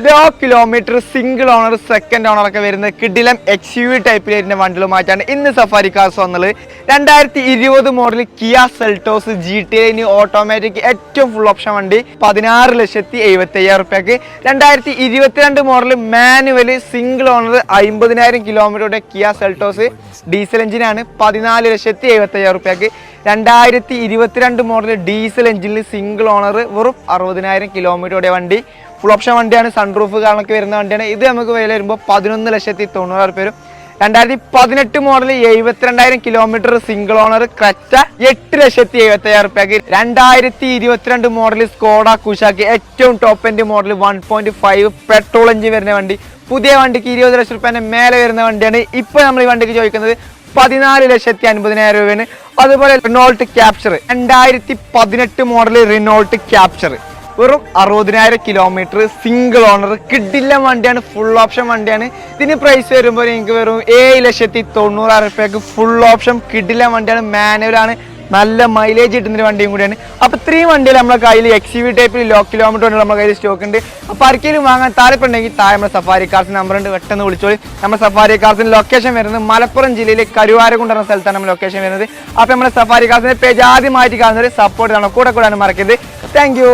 Law kilometre single owner second owner ഒക്കെ വരുന്ന കിഡിലം XUV ടൈപ്പിൽ വരുന്ന വണ്ടികളുമായിട്ടാണ് ഇന്ന് സഫാരി കാർസ് വന്നുള്ളത്. 2020 model Kia Seltos GTI automatic ഏറ്റവും ഫുൾ ഓപ്ഷൻ വണ്ടി 16,75,000 റുപ്യക്ക്. 2022 മോഡൽ മാനുവൽ സിംഗിൾ ഓണർ 50,000 കിലോമീറ്ററുടെ കിയ സെൽറ്റോസ് ഡീസൽ എഞ്ചിനാണ് 14,70,000 റുപ്യക്ക്. 2022 മോഡൽ ഡീസൽ എഞ്ചിനിൽ സിംഗിൾ ഓണർ വെറും 60,000 കിലോമീറ്ററുടെ വണ്ടി ഫുൾ ഓപ്ഷൻ വണ്ടിയാണ്. സൺറൂഫ് കാരണമൊക്കെ വരുന്ന വണ്ടിയാണ്. ഇത് നമുക്ക് വില വരുമ്പോൾ 11,90,000 റുപ്യ വരും. 2018 model 72,000 kilometre single owner Creta 8,70,000 റുപ്യക്ക്. 2022 മോഡൽ സ്കോഡ കുഷാക്ക് ഏറ്റവും top end model 1.5 petrol engine വരുന്ന വണ്ടി. പുതിയ വണ്ടിക്ക് 20 ലക്ഷം റുപ്യേന്റെ മേലെ വരുന്ന വണ്ടിയാണ്. ഇപ്പൊ നമ്മൾ ഈ വണ്ടിക്ക് ചോദിക്കുന്നത് 14,50,000 രൂപയാണ്. അതുപോലെ Renault capture 2018 model Renault capture വെറും 60,000 കിലോമീറ്റർ സിംഗിൾ ഓണർ കിഡില്ല വണ്ടിയാണ്. ഫുൾ ഓപ്ഷൻ വണ്ടിയാണ്. ഇതിന് പ്രൈസ് വരുമ്പോൾ നിങ്ങൾക്ക് വെറും 7,90,000 റുപ്യക്ക് ഫുൾ ഓപ്ഷൻ കിഡില്ല വണ്ടിയാണ്. മാനുവലാണ്, നല്ല മൈലേജ് കിട്ടുന്ന വണ്ടിയും കൂടിയാണ്. അപ്പോൾ ഇത്രയും വണ്ടികൾ നമ്മുടെ കയ്യിൽ XUV ടൈപ്പിൽ ലോ കിലോമീറ്റർ വണ്ടി നമ്മുടെ കയ്യിൽ സ്റ്റോക്ക് ഉണ്ട്. അപ്പോൾ ആർക്കെങ്കിലും വാങ്ങാൻ താല്പര്യമുണ്ടെങ്കിൽ താഴെ നമ്മുടെ സഫാരി കാർസ് നമ്പർ ഉണ്ട്, പെട്ടെന്ന് വിളിച്ചോളി. നമ്മുടെ സഫാരി കാർസിന്റെ ലൊക്കേഷൻ വരുന്നത് മലപ്പുറം ജില്ലയിലെ കരുവാരക്കുണ്ട് എന്ന സ്ഥലത്താണ് നമ്മുടെ ലൊക്കേഷൻ വരുന്നത്. അപ്പോൾ നമ്മുടെ സഫാരി കാർസിന്റെ പേജ് ആദ്യമായിട്ട് കാണുന്നത് സപ്പോർട്ട് ചെയ്യണം, കൂടെ കൂടാനും മറക്കരുത്. Thank you.